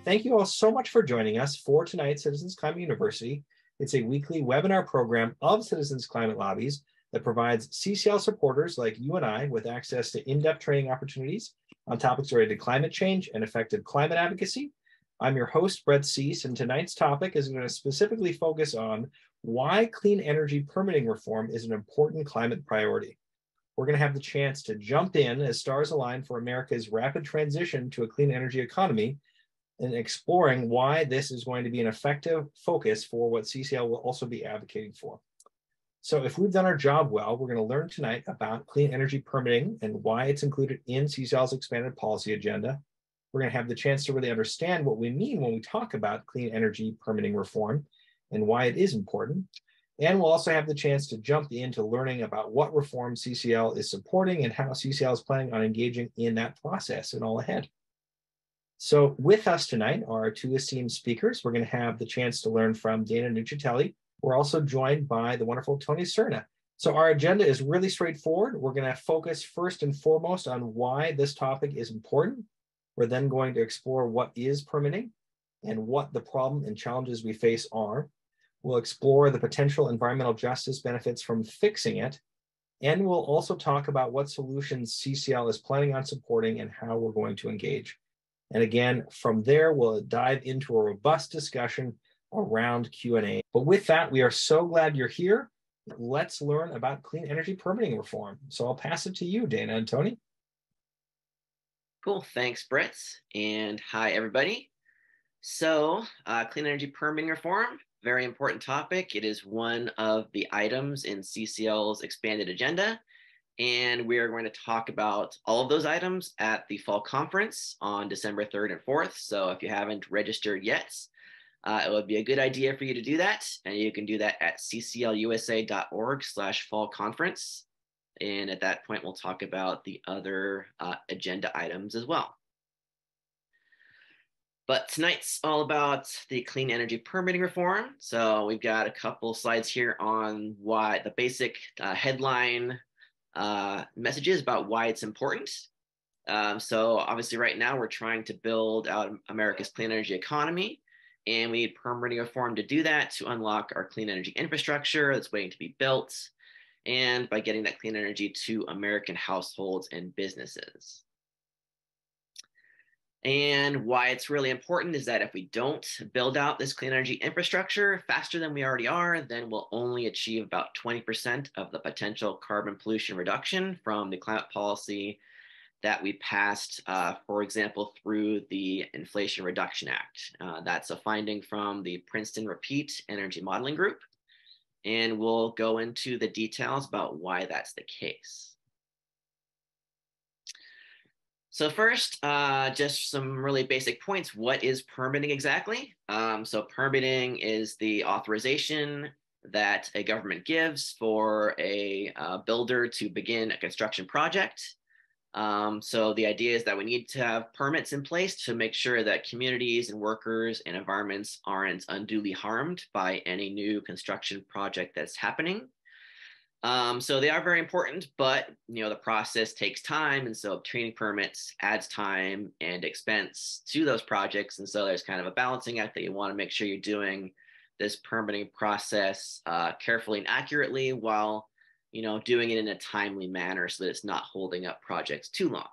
thank you all so much for joining us for tonight's Citizens Climate University. It's a weekly webinar program of Citizens Climate Lobbies that provides CCL supporters like you and I with access to in-depth training opportunities on topics related to climate change and effective climate advocacy. I'm your host, Brett Cease, and tonight's topic is going to specifically focus on why clean energy permitting reform is an important climate priority. We're going to have the chance to jump in as stars align for America's rapid transition to a clean energy economy and exploring why this is going to be an effective focus for what CCL will also be advocating for. So if we've done our job well, we're going to learn tonight about clean energy permitting and why it's included in CCL's expanded policy agenda. We're going to have the chance to really understand what we mean when we talk about clean energy permitting reform and why it is important. And we'll also have the chance to jump into learning about what reform CCL is supporting and how CCL is planning on engaging in that process and all ahead. So with us tonight are our two esteemed speakers. We're going to have the chance to learn from Dana Nuccitelli. We're also joined by the wonderful Tony Serna. So our agenda is really straightforward. We're going to focus first and foremost on why this topic is important. We're then going to explore what is permitting and what the problem and challenges we face are. We'll explore the potential environmental justice benefits from fixing it. And we'll also talk about what solutions CCL is planning on supporting and how we're going to engage. And again, from there, we'll dive into a robust discussion around Q&A. But with that, we are so glad you're here. Let's learn about clean energy permitting reform. So I'll pass it to you, Dana and Tony. Cool, thanks, Brett. And hi, everybody. So clean energy permitting reform, very important topic. It is one of the items in CCL's expanded agenda. And we are going to talk about all of those items at the fall conference on December 3rd and 4th. So if you haven't registered yet, it would be a good idea for you to do that. And you can do that at cclusa.org/fall conference. And at that point, we'll talk about the other agenda items as well. But tonight's all about the clean energy permitting reform. So we've got a couple slides here on why the basic headline messages about why it's important. So obviously right now we're trying to build out America's clean energy economy, and we need permitting reform to do that, to unlock our clean energy infrastructure that's waiting to be built, and by getting that clean energy to American households and businesses. And why it's really important is that if we don't build out this clean energy infrastructure faster than we already are, then we'll only achieve about 20% of the potential carbon pollution reduction from the climate policy that we passed, for example, through the Inflation Reduction Act. That's a finding from the Princeton Repeat Energy Modeling Group. And we'll go into the details about why that's the case. So first, just some really basic points. What is permitting exactly? So permitting is the authorization that a government gives for a builder to begin a construction project. So the idea is that we need to have permits in place to make sure that communities and workers and environments aren't unduly harmed by any new construction project that's happening. So they are very important, but the process takes time, and so obtaining permits adds time and expense to those projects, and so there's kind of a balancing act that you want to make sure you're doing this permitting process carefully and accurately while doing it in a timely manner so that it's not holding up projects too long.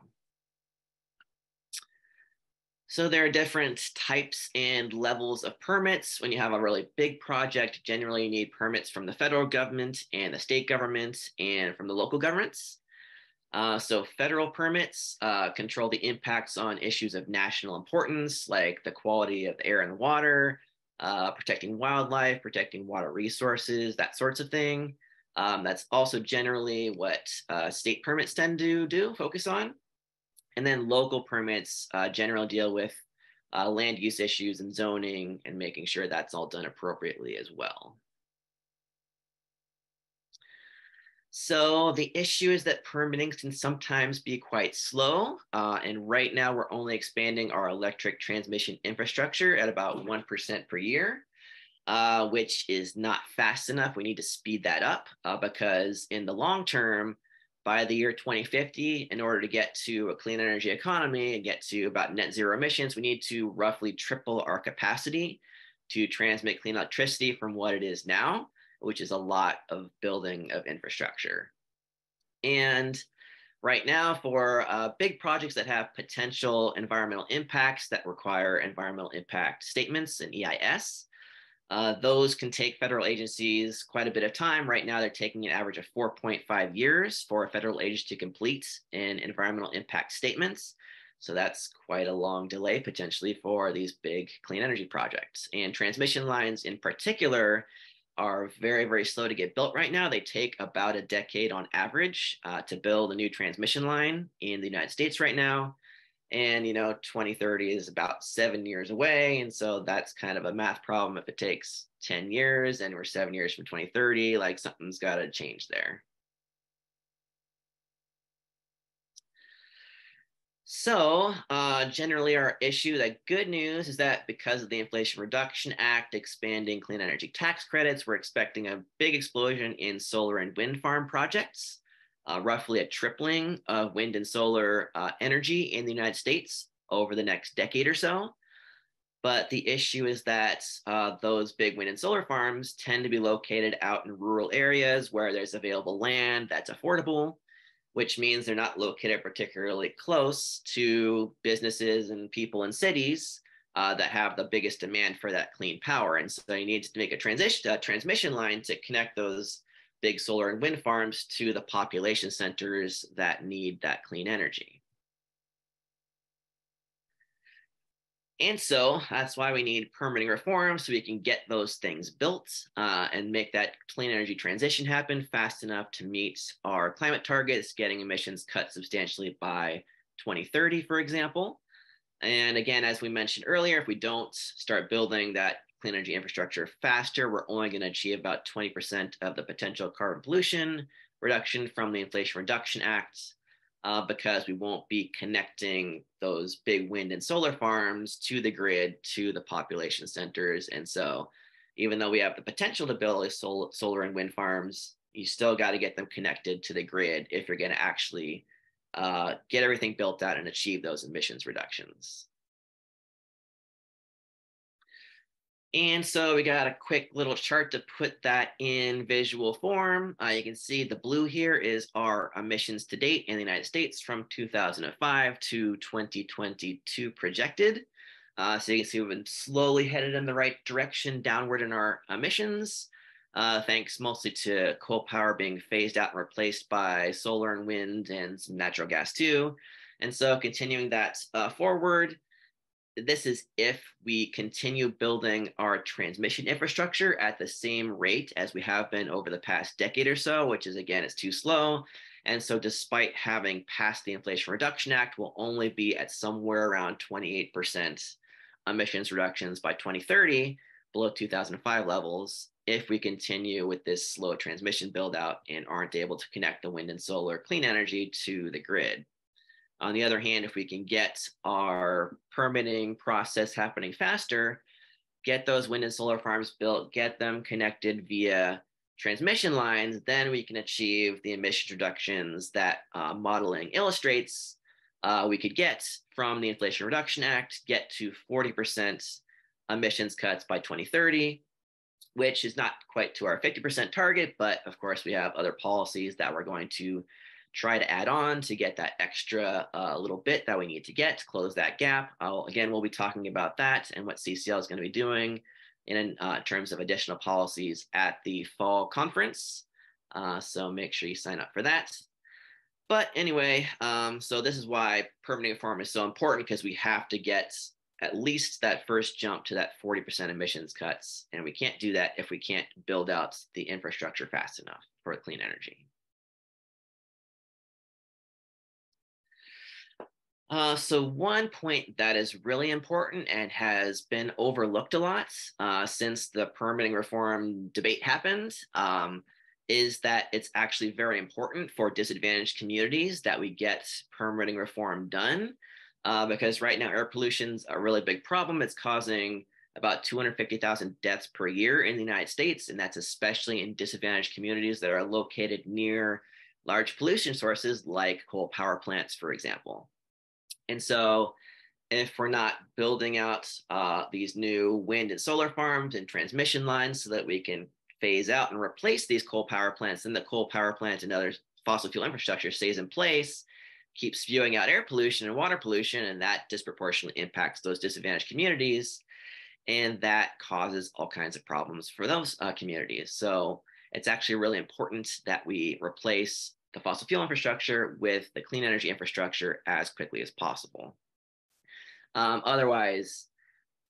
So there are different types and levels of permits. When you have a really big project, generally you need permits from the federal government and the state government and from the local governments. So federal permits control the impacts on issues of national importance, like the quality of the air and water, protecting wildlife, protecting water resources, that sorts of thing. That's also generally what state permits tend to focus on. And then local permits generally deal with land use issues and zoning and making sure that's all done appropriately as well. So the issue is that permitting can sometimes be quite slow. And right now we're only expanding our electric transmission infrastructure at about 1% per year, which is not fast enough. We need to speed that up because in the long term, by the year 2050, in order to get to a clean energy economy and get to about net zero emissions, we need to roughly triple our capacity to transmit clean electricity from what it is now, which is a lot of building of infrastructure. And right now, for big projects that have potential environmental impacts that require environmental impact statements and EIS, those can take federal agencies quite a bit of time. Right now, they're taking an average of 4.5 years for a federal agency to complete in environmental impact statements. So that's quite a long delay potentially for these big clean energy projects. And transmission lines in particular are very, very slow to get built right now. They take about a decade on average to build a new transmission line in the United States right now. And, 2030 is about 7 years away. And so that's kind of a math problem. If it takes 10 years and we're 7 years from 2030, like something's got to change there. So generally our issue, the good news is that because of the Inflation Reduction Act expanding clean energy tax credits, we're expecting a big explosion in solar and wind farm projects. Roughly a tripling of wind and solar energy in the United States over the next decade or so. But the issue is that those big wind and solar farms tend to be located out in rural areas where there's available land that's affordable, which means they're not located particularly close to businesses and people in cities that have the biggest demand for that clean power. And so you need to make a transmission line to connect those big solar and wind farms to the population centers that need that clean energy. And so that's why we need permitting reform, so we can get those things built and make that clean energy transition happen fast enough to meet our climate targets, getting emissions cut substantially by 2030, for example. And again, as we mentioned earlier, if we don't start building that clean energy infrastructure faster, we're only going to achieve about 20% of the potential carbon pollution reduction from the Inflation Reduction Act, because we won't be connecting those big wind and solar farms to the grid, to the population centers. And so even though we have the potential to build solar and wind farms, you still got to get them connected to the grid if you're going to actually get everything built out and achieve those emissions reductions. And so we got a quick little chart to put that in visual form. You can see the blue here is our emissions to date in the United States from 2005 to 2022 projected. So you can see we've been slowly headed in the right direction downward in our emissions, thanks mostly to coal power being phased out and replaced by solar and wind and some natural gas too. And so continuing that forward, this is if we continue building our transmission infrastructure at the same rate as we have been over the past decade or so, which is, again, it's too slow. And so despite having passed the Inflation Reduction Act, we'll only be at somewhere around 28% emissions reductions by 2030, below 2005 levels, if we continue with this slow transmission build out and aren't able to connect the wind and solar clean energy to the grid. On the other hand, if we can get our permitting process happening faster, get those wind and solar farms built, get them connected via transmission lines, then we can achieve the emission reductions that modeling illustrates we could get from the Inflation Reduction Act, get to 40% emissions cuts by 2030, which is not quite to our 50% target, but of course we have other policies that we're going to try to add on to get that extra little bit that we need to get to close that gap. Again, we'll be talking about that and what CCL is going to be doing in terms of additional policies at the fall conference. So make sure you sign up for that. But anyway, so this is why permitting reform is so important, because we have to get at least that first jump to that 40% emissions cuts. And we can't do that if we can't build out the infrastructure fast enough for clean energy. So one point that is really important and has been overlooked a lot since the permitting reform debate happened is that it's actually very important for disadvantaged communities that we get permitting reform done, because right now air pollution is a really big problem. It's causing about 250,000 deaths per year in the United States, and that's especially in disadvantaged communities that are located near large pollution sources like coal power plants, for example. And so if we're not building out these new wind and solar farms and transmission lines so that we can phase out and replace these coal power plants, then the coal power plant and other fossil fuel infrastructure stays in place, keeps spewing out air pollution and water pollution, and that disproportionately impacts those disadvantaged communities. And that causes all kinds of problems for those communities. So it's actually really important that we replace the fossil fuel infrastructure with the clean energy infrastructure as quickly as possible. Otherwise,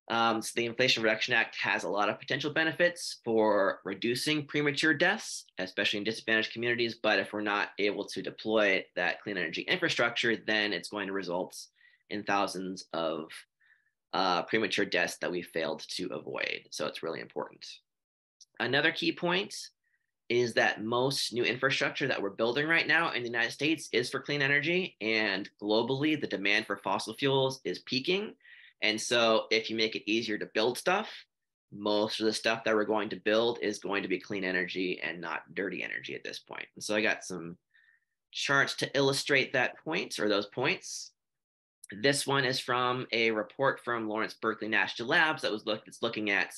so the Inflation Reduction Act has a lot of potential benefits for reducing premature deaths, especially in disadvantaged communities. But if we're not able to deploy that clean energy infrastructure, then it's going to result in thousands of premature deaths that we failed to avoid. So it's really important. Another key point is that most new infrastructure that we're building right now in the United States is for clean energy, and globally the demand for fossil fuels is peaking. And so if you make it easier to build stuff, most of the stuff that we're going to build is going to be clean energy and not dirty energy at this point. And so I got some charts to illustrate that point, or those points. This one is from a report from Lawrence Berkeley National Labs that's looking at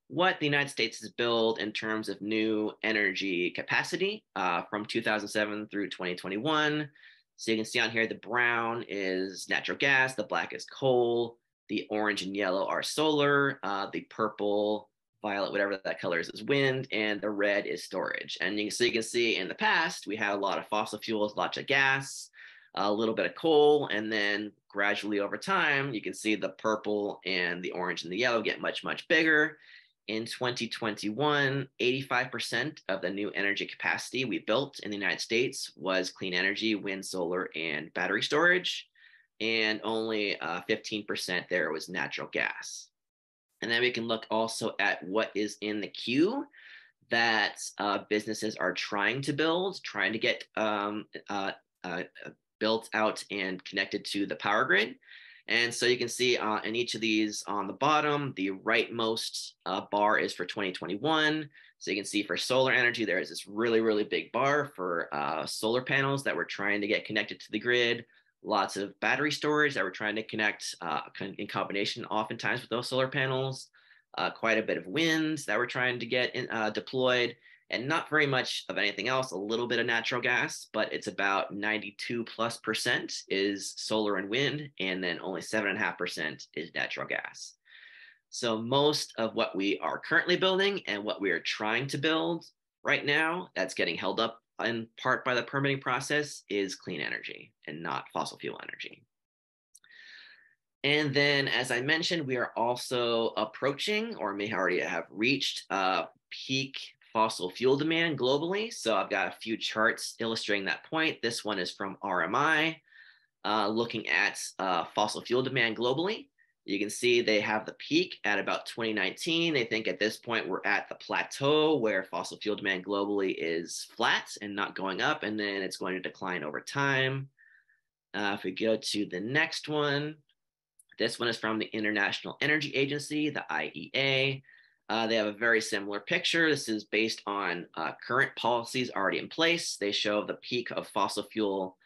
what the United States has built in terms of new energy capacity from 2007 through 2021. So you can see on here, the brown is natural gas, the black is coal, the orange and yellow are solar, the purple, violet, whatever that color is wind, and the red is storage. And you can see in the past, we had a lot of fossil fuels, lots of gas, a little bit of coal, and then gradually over time, you can see the purple and the orange and the yellow get much, much bigger. In 2021, 85% of the new energy capacity we built in the United States was clean energy, wind, solar, and battery storage. And only 15% there was natural gas. And then we can look also at what is in the queue that businesses are trying to build, trying to get built out and connected to the power grid. And so you can see in each of these on the bottom, the rightmost bar is for 2021. So you can see for solar energy, there is this really, really big bar for solar panels that we're trying to get connected to the grid. Lots of battery storage that we're trying to connect in combination oftentimes with those solar panels. Quite a bit of wind that we're trying to get deployed, and not very much of anything else, a little bit of natural gas, but it's about 92+% is solar and wind, and then only 7.5% is natural gas. So most of what we are currently building and what we are trying to build right now, that's getting held up in part by the permitting process, is clean energy and not fossil fuel energy. And then, as I mentioned, we are also approaching, or may already have reached, peak fossil fuel demand globally. So I've got a few charts illustrating that point. This one is from RMI, looking at fossil fuel demand globally. You can see they have the peak at about 2019. They think at this point we're at the plateau where fossil fuel demand globally is flat and not going up, and then it's going to decline over time. If we go to the next one, this one is from the International Energy Agency, the IEA. They have a very similar picture. This is based on current policies already in place. They show the peak of fossil fuel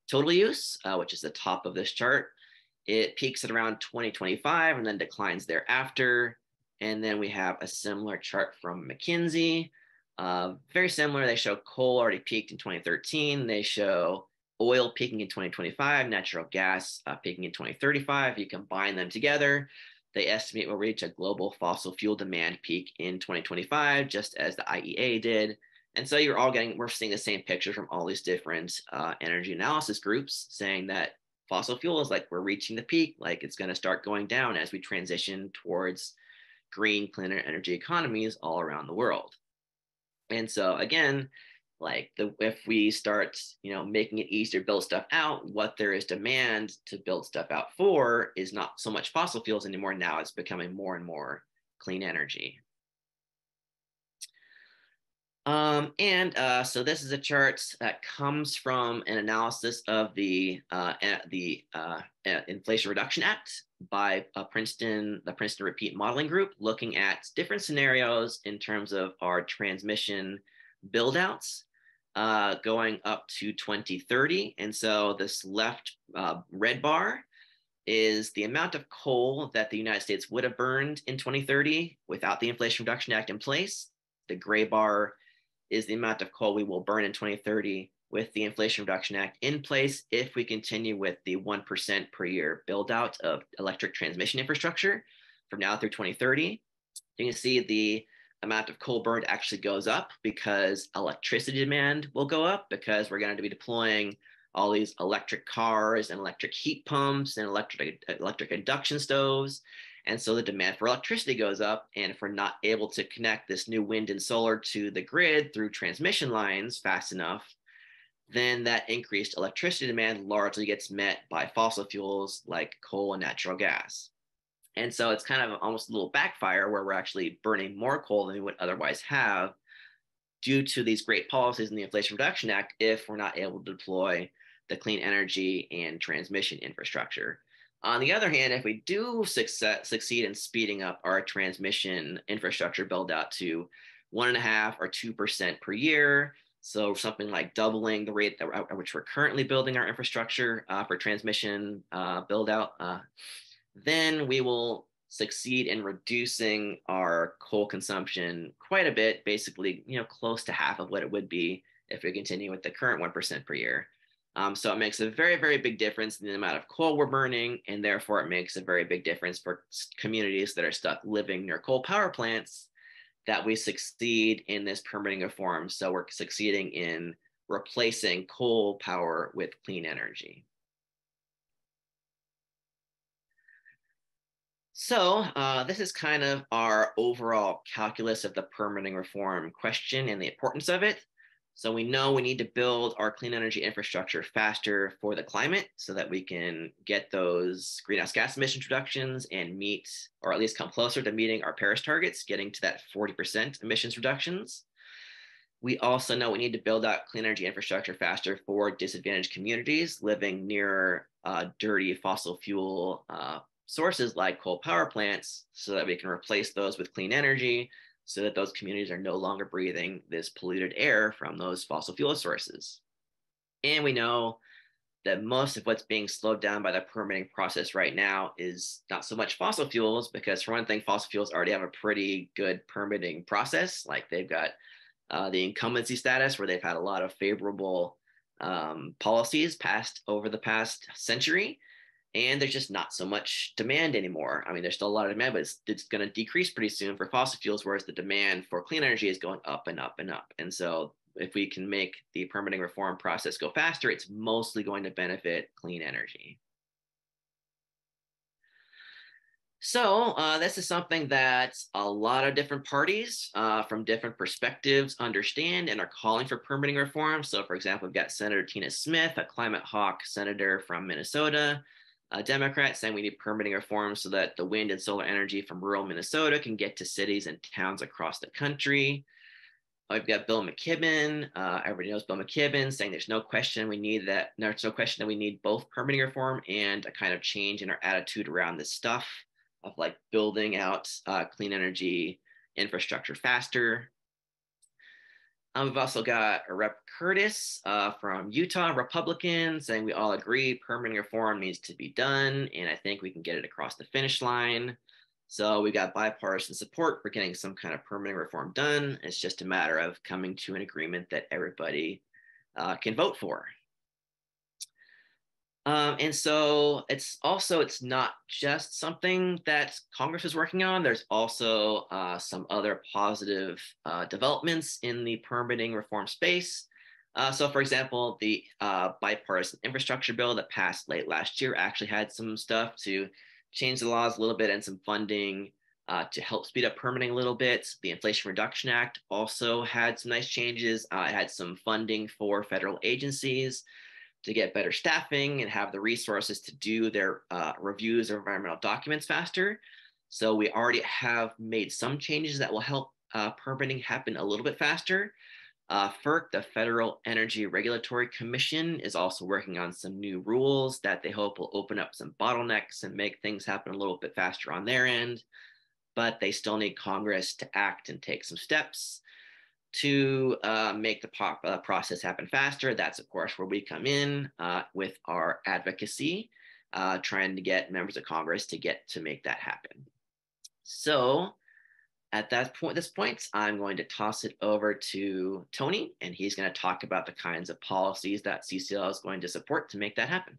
total use, which is the top of this chart. It peaks at around 2025 and then declines thereafter. And then we have a similar chart from McKinsey. Very similar. They show coal already peaked in 2013. They show oil peaking in 2025, natural gas peaking in 2035. You combine them together, they estimate we'll reach a global fossil fuel demand peak in 2025, just as the IEA did. And so we're seeing the same picture from all these different energy analysis groups saying that fossil fuels, like we're reaching the peak, like it's going to start going down as we transition towards green, cleaner energy economies all around the world. And so again, if we start, making it easier to build stuff out, what there is demand to build stuff out for is not so much fossil fuels anymore. Now it's becoming more and more clean energy. So this is a chart that comes from an analysis of the Inflation Reduction Act by the Princeton Repeat Modeling Group, looking at different scenarios in terms of our transmission build outs. going up to 2030. And so this left red bar is the amount of coal that the United States would have burned in 2030 without the Inflation Reduction Act in place. The gray bar is the amount of coal we will burn in 2030 with the Inflation Reduction Act in place if we continue with the 1% per year build out of electric transmission infrastructure from now through 2030. You can see the amount of coal burned actually goes up because electricity demand will go up because we're going to be deploying all these electric cars and electric heat pumps and electric induction stoves. And so the demand for electricity goes up. And if we're not able to connect this new wind and solar to the grid through transmission lines fast enough, then that increased electricity demand largely gets met by fossil fuels like coal and natural gas. And so it's kind of almost a little backfire where we're actually burning more coal than we would otherwise have due to these great policies in the Inflation Reduction Act if we're not able to deploy the clean energy and transmission infrastructure. On the other hand, if we do succeed in speeding up our transmission infrastructure build out to 1.5 or 2% per year, so something like doubling the rate at which we're currently building our infrastructure for transmission build out, then we will succeed in reducing our coal consumption quite a bit, basically, close to half of what it would be if we continue with the current 1% per year. So it makes a very, very big difference in the amount of coal we're burning, and therefore it makes a very big difference for communities that are stuck living near coal power plants that we succeed in this permitting reform. So we're succeeding in replacing coal power with clean energy. So this is kind of our overall calculus of the permitting reform question and the importance of it. So we know we need to build our clean energy infrastructure faster for the climate so that we can get those greenhouse gas emission reductions and meet, or at least come closer to meeting our Paris targets, getting to that 40% emissions reductions. We also know we need to build out clean energy infrastructure faster for disadvantaged communities living near dirty fossil fuel sources like coal power plants so that we can replace those with clean energy so that those communities are no longer breathing this polluted air from those fossil fuel sources. And we know that most of what's being slowed down by the permitting process right now is not so much fossil fuels, because for one thing, fossil fuels already have a pretty good permitting process. Like they've got the incumbency status where they've had a lot of favorable policies passed over the past century. And there's just not so much demand anymore. I mean, there's still a lot of demand, but it's going to decrease pretty soon for fossil fuels, whereas the demand for clean energy is going up and up and up. And so if we can make the permitting reform process go faster, it's mostly going to benefit clean energy. So this is something that a lot of different parties from different perspectives understand and are calling for permitting reform. So for example, we've got Senator Tina Smith, a climate hawk senator from Minnesota, a Democrat, saying we need permitting reform so that the wind and solar energy from rural Minnesota can get to cities and towns across the country. We've got Bill McKibben. Everybody knows Bill McKibben, saying there's no question we need that. There's no question that we need both permitting reform and a kind of change in our attitude around this stuff of like building out clean energy infrastructure faster. We've also got Rep. Curtis from Utah, Republican, saying we all agree permitting reform needs to be done, and I think we can get it across the finish line. So we got bipartisan support for getting some kind of permitting reform done. It's just a matter of coming to an agreement that everybody can vote for. And so it's not just something that Congress is working on. There's also some other positive developments in the permitting reform space. So for example, the bipartisan infrastructure bill that passed late last year actually had some stuff to change the laws a little bit and some funding to help speed up permitting a little bit. The Inflation Reduction Act also had some nice changes. It had some funding for federal agencies to get better staffing and have the resources to do their reviews of environmental documents faster. So we already have made some changes that will help permitting happen a little bit faster. FERC, the Federal Energy Regulatory Commission, is also working on some new rules that they hope will open up some bottlenecks and make things happen a little bit faster on their end. But they still need Congress to act and take some steps. to make the process happen faster. That's, of course, where we come in with our advocacy, trying to get members of Congress to make that happen. So at this point, I'm going to toss it over to Tony, and he's going to talk about the kinds of policies that CCL is going to support to make that happen.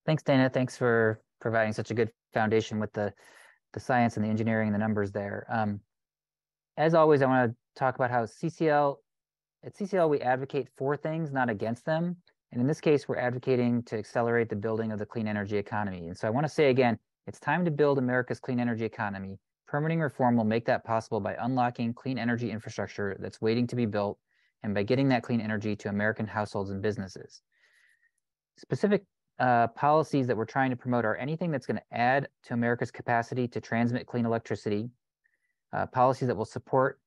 Thanks, Dana. Thanks for providing such a good foundation with the science and the engineering and the numbers there. As always, I want to talk about how at CCL, we advocate for things, not against them. And in this case, we're advocating to accelerate the building of the clean energy economy. And so I want to say again, it's time to build America's clean energy economy. Permitting reform will make that possible by unlocking clean energy infrastructure that's waiting to be built and by getting that clean energy to American households and businesses. Specific policies that we're trying to promote are anything that's going to add to America's capacity to transmit clean electricity, policies that will support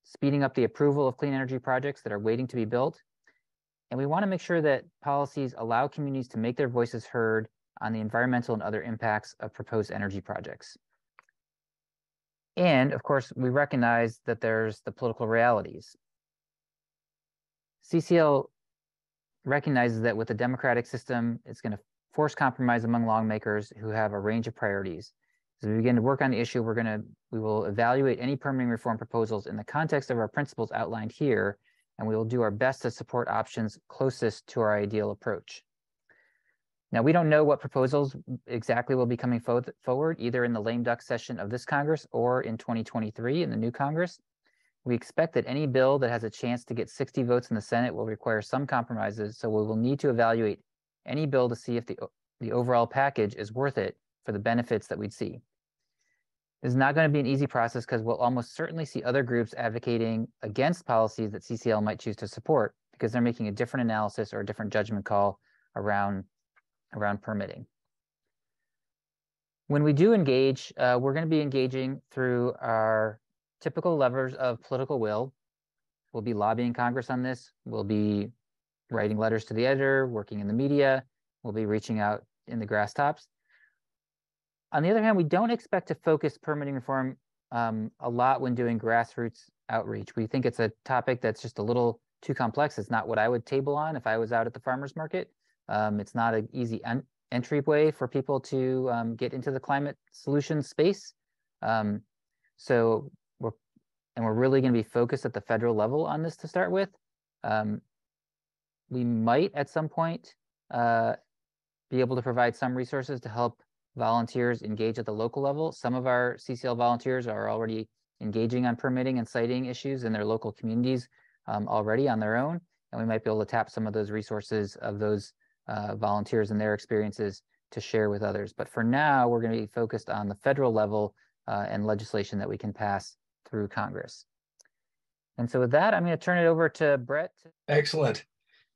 speeding up the approval of clean energy projects that are waiting to be built. And we want to make sure that policies allow communities to make their voices heard on the environmental and other impacts of proposed energy projects. And of course, we recognize that there's the political realities. CCL recognizes that with a democratic system, it's going to force compromise among lawmakers who have a range of priorities. As we begin to work on the issue, we will evaluate any permitting reform proposals in the context of our principles outlined here, and we will do our best to support options closest to our ideal approach. Now, we don't know what proposals exactly will be coming forward, either in the lame duck session of this Congress or in 2023 in the new Congress. We expect that any bill that has a chance to get 60 votes in the Senate will require some compromises, so we will need to evaluate any bill to see if the overall package is worth it for the benefits that we'd see. This is not going to be an easy process because we'll almost certainly see other groups advocating against policies that CCL might choose to support because they're making a different analysis or a different judgment call around permitting. When we do engage, we're going to be engaging through our typical levers of political will. We'll be lobbying Congress on this. We'll be writing letters to the editor, working in the media. We'll be reaching out in the grass tops. On the other hand, we don't expect to focus permitting reform a lot when doing grassroots outreach. We think it's a topic that's just a little too complex. It's not what I would table on if I was out at the farmer's market. It's not an easy entryway for people to get into the climate solution space. So we're really going to be focused at the federal level on this to start with. We might at some point be able to provide some resources to help volunteers engage at the local level. Some of our CCL volunteers are already engaging on permitting and siting issues in their local communities already on their own, and we might be able to tap some of those resources of those volunteers and their experiences to share with others. But for now, we're going to be focused on the federal level and legislation that we can pass through Congress. And so with that, I'm going to turn it over to Brett. Excellent.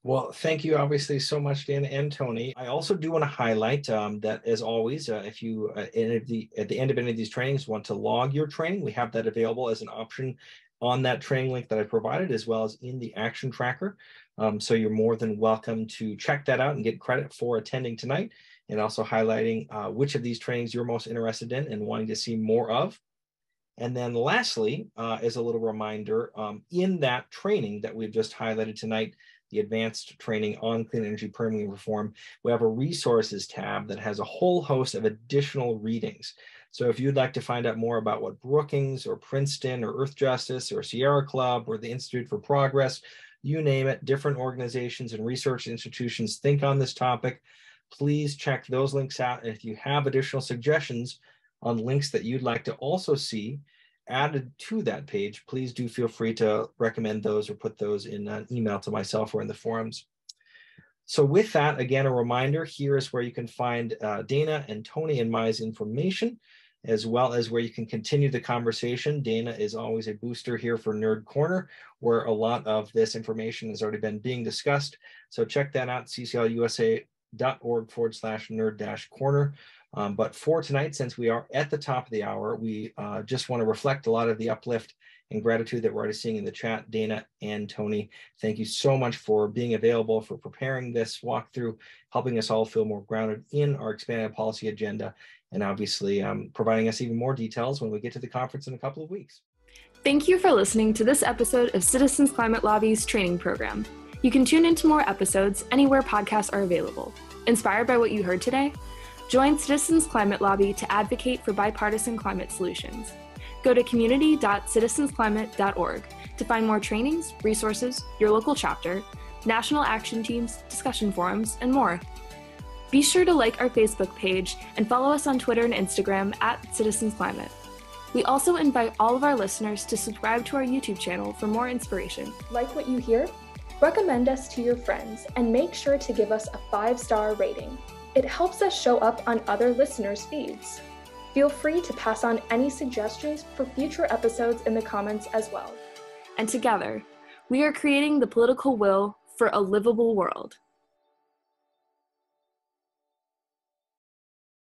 Well, thank you obviously so much, Dan and Tony. I also do want to highlight that, as always, if you at the end of any of these trainings want to log your training, we have that available as an option on that training link that I provided, as well as in the action tracker. So you're more than welcome to check that out and get credit for attending tonight, and also highlighting which of these trainings you're most interested in and wanting to see more of. And then lastly, as a little reminder, in that training that we've just highlighted tonight, the advanced training on clean energy permitting reform, we have a resources tab that has a whole host of additional readings. So if you'd like to find out more about what Brookings or Princeton or Earth Justice or Sierra Club or the Institute for Progress, you name it, different organizations and research institutions think on this topic, please check those links out. And if you have additional suggestions on links that you'd like to also see added to that page, please do feel free to recommend those or put those in an email to myself or in the forums. So with that, again, a reminder, here is where you can find Dana and Tony and my's information, as well as where you can continue the conversation. Dana is always a booster here for Nerd Corner, where a lot of this information has already been being discussed. So check that out, cclusa.org/nerd-corner. But for tonight, since we are at the top of the hour, we just want to reflect a lot of the uplift and gratitude that we're already seeing in the chat. Dana and Tony, thank you so much for being available, for preparing this walkthrough, helping us all feel more grounded in our expanded policy agenda, and obviously providing us even more details when we get to the conference in a couple of weeks. Thank you for listening to this episode of Citizens Climate Lobby's training program. You can tune into more episodes anywhere podcasts are available. Inspired by what you heard today? Join Citizens Climate Lobby to advocate for bipartisan climate solutions. Go to community.citizensclimate.org to find more trainings, resources, your local chapter, national action teams, discussion forums, and more. Be sure to like our Facebook page and follow us on Twitter and Instagram @CitizensClimate. We also invite all of our listeners to subscribe to our YouTube channel for more inspiration. Like what you hear? Recommend us to your friends and make sure to give us a 5-star rating. It helps us show up on other listeners' feeds. Feel free to pass on any suggestions for future episodes in the comments as well. And together, we are creating the political will for a livable world.